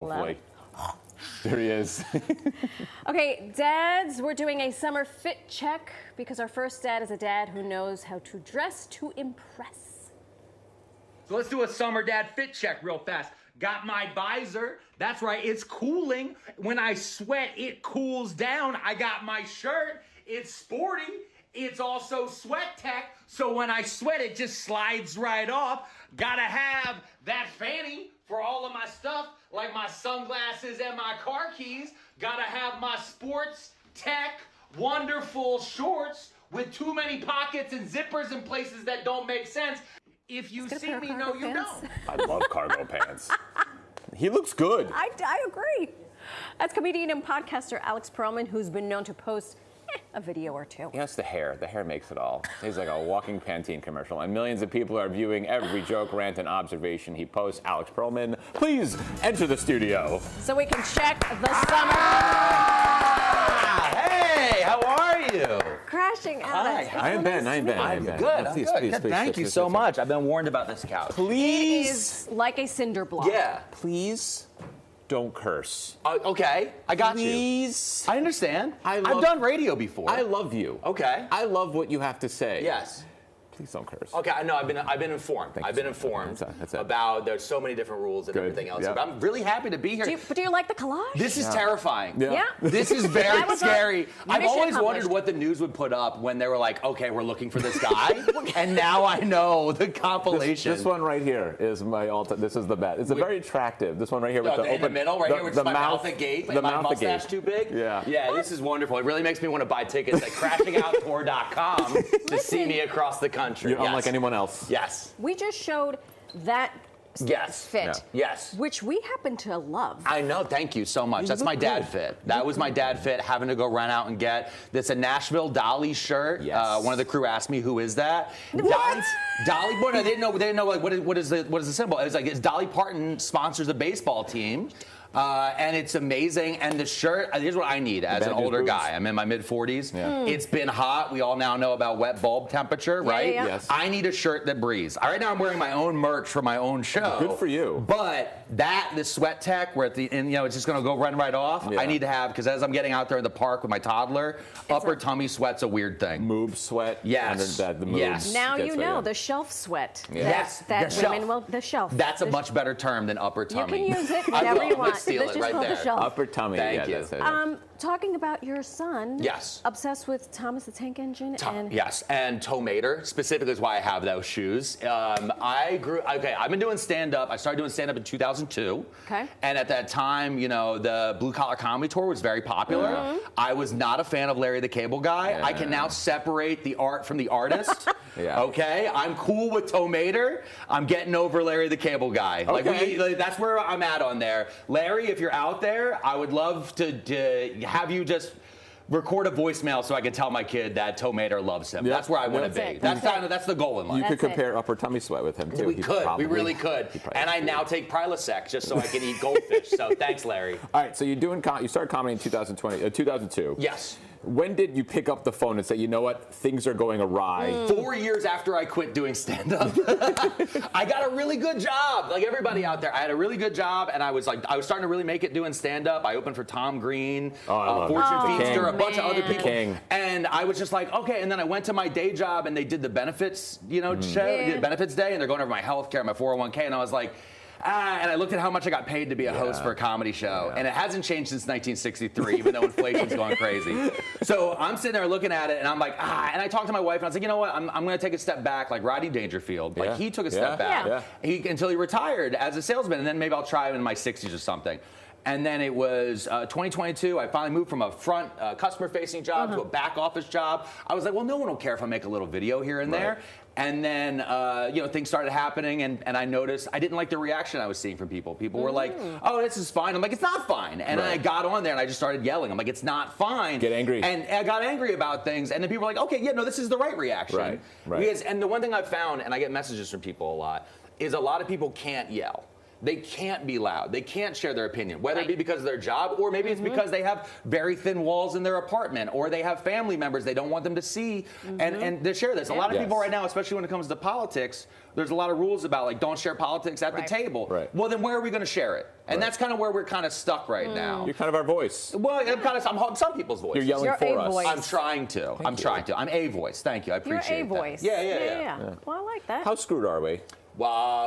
Hopefully. There he is. Okay, dads, we're doing a summer fit check because our first dad is a dad who knows how to dress to impress. So let's do a summer dad fit check real fast. Got my visor. That's right, it's cooling. When I sweat, it cools down. I got my shirt. It's sporty. It's also sweat tech. So when I sweat, it just slides right off. Gotta have that fanny for all of my stuff, like my sunglasses and my car keys. Gotta have my sports tech wonderful shorts with too many pockets and zippers in places that don't make sense. If you see me, no, you don't. I love cargo pants. He looks good. I agree. That's comedian and podcaster Alex Pearlman, who's been known to post a video or two. Yes, the hair. The hair makes it all. He's like a walking Pantene commercial, and millions of people are viewing every joke, rant, and observation he posts. Alex Pearlman, please enter the studio. So we can check the summer. Hey, how are you? Crashing Alex. I am Ben. I'm good. Please, Thank you so much. I've been warned about this couch. It Please. is like a cinder block. Yeah. Please don't curse. Okay, I got you. Please. I understand. I've done radio before. I love you. Okay. I love what you have to say. Yes. Please don't curse. Okay, I know. I've been informed. Thank I've you been so much. informed That's it. about there's so many different rules and Good. everything else. Yep. But I'm really happy to be here. But do you like the collage? This is terrifying. Yeah. This is very That was scary. I've mission always wondered accomplished. what the news would put up when they were like, okay, we're looking for this guy. And now I know the compilation. This one right here is my this is the best. It's a very attractive. This one right here with the in open, the middle, right here, with my mouth agape, the and my mouth mustache agape. too big. Yeah. Yeah, this is wonderful. It really makes me want to buy tickets at crashingouttour.com to see me across the country. You're unlike anyone else. Yes. We just showed that Yes. fit, Yeah. Yes. which we happen to love. I know. Thank you so much. That's look my dad good. fit. That was my dad fit. Having to go run out and get. That's a Nashville Dolly shirt. Yes. One of the crew asked me, "Who is that?" What? Dolly. Well, no, they didn't know like what is the symbol? It was like it's Dolly Parton sponsors a baseball team. And it's amazing. And the shirt, here's what I need as an Bend his older boobs. guy. I'm in my mid-40s. Yeah. It's been hot. We all now know about wet bulb temperature, right? yeah. Yes. I need a shirt that breathes. Right now I'm wearing my own merch for my own show. Good for you. But the sweat tech where it's just going to go run right off. Yeah. I need to have, because as I'm getting out there in the park with my toddler, upper tummy sweat's a weird thing. Moob sweat. Yes. And the moobs Yes. Now gets you right know in. the shelf sweat. Yeah. Yes, That the women shelf. will. The shelf. That's a The much better term than upper You tummy. can use it I whenever will. you want. Let's steal This it is right called there. the shelf. Upper tummy. Thank yeah, you. That's it. Talking about your son. Yes. Obsessed with Thomas the Tank Engine. And Yes, and Tomater specifically is why I have those shoes. I've been doing stand-up. I started doing stand-up in 2002. Okay. And at that time, the Blue Collar Comedy Tour was very popular. Mm-hmm. I was not a fan of Larry the Cable Guy. Yeah. I can now separate the art from the artist. Yeah. Okay, I'm cool with Tomater. I'm getting over Larry the Cable Guy. Okay. That's where I'm at on there. Larry, if you're out there, I would love to have you just record a voicemail so I can tell my kid that Tomater loves him. Yeah. That's where I want to That's be. it. That's the goal in life. You That's could compare upper tummy sweat with him too. We He could. probably- We really could. he probably And I would. now take Prilosec just so I can eat goldfish. So thanks, Larry. All right, so you started comedy in 2002. Yes. When did you pick up the phone and say, you know what, things are going awry? 4 years after I quit doing stand-up, I got a really good job. Like everybody out there, I had a really good job, and I was starting to really make it doing stand-up. I opened for Tom Green, I love Fortune him. Feaster, a King. bunch of other people. King. And I was just like, okay. And then I went to my day job, and they did the benefits, show, the benefits day, and they're going over my health care, my 401k, and I was like, and I looked at how much I got paid to be a host for a comedy show, and it hasn't changed since 1963, even though inflation's going crazy. So I'm sitting there looking at it, and I'm like, and I talked to my wife, and I was like, you know what, I'm going to take a step back, like Rodney Dangerfield. Like, he took a step back until he retired as a salesman, and then maybe I'll try in my 60s or something. And then it was 2022. I finally moved from a front customer-facing job to a back office job. I was like, well, no one will care if I make a little video here and there. And then, things started happening, and I noticed I didn't like the reaction I was seeing from people. People were like, oh, this is fine. I'm like, it's not fine. And I got on there, and I just started yelling. I'm like, it's not fine. Get angry. And I got angry about things, and then people were like, okay, yeah, no, this is the right reaction. Right. And the one thing I've found, and I get messages from people a lot, is a lot of people can't yell. they can't be loud. They can't share their opinion, whether it be because of their job or maybe it's because they have very thin walls in their apartment or they have family members they don't want them to see and to share this. A lot of people right now, especially when it comes to politics, there's a lot of rules about like don't share politics at the table. Right. Well, then where are we going to share it? And that's kind of where we're kind of stuck right now. You're kind of our voice. Well, I'm some people's voice. You're yelling for us. Voice. I'm trying to. I'm trying to. I'm a voice. Thank you. I appreciate You're a voice. That. Yeah. Well, I like that. How screwed are we?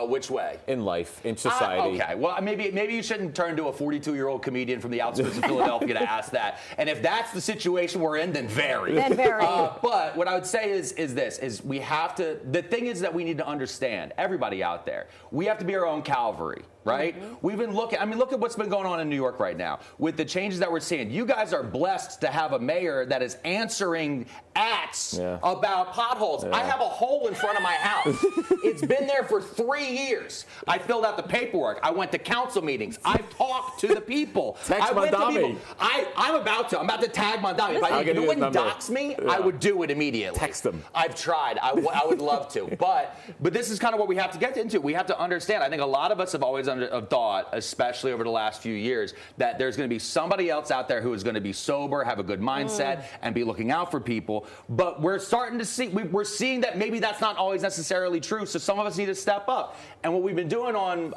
Which way? In life, in society. Okay. Well, maybe you shouldn't turn to a 42-year-old comedian from the outskirts of Philadelphia to ask that. And if that's the situation we're in, then very. But what I would say is we have to. The thing is that we need to understand, everybody out there, we have to be our own Calvary. Right? We've been looking, look at what's been going on in New York right now with the changes that we're seeing. You guys are blessed to have a mayor that is answering acts about potholes. I have a hole in front of my house. It's been there for 3 years. I filled out the paperwork. I went to council meetings. I've talked to the people. Text Mandami. I'm about to tag Mandami. If you wouldn't dox me, I would do it immediately. Text them. I've tried. I would love to. But this is kind of what we have to get into. We have to understand. I think a lot of us have always thought, especially over the last few years, that there's going to be somebody else out there who is going to be sober, have a good mindset, and be looking out for people. But we're starting to see, we're seeing that maybe that's not always necessarily true. So some of us need to step up. And what we've been doing on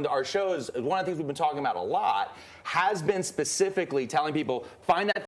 our shows, one of the things we've been talking about a lot, has been specifically telling people, find that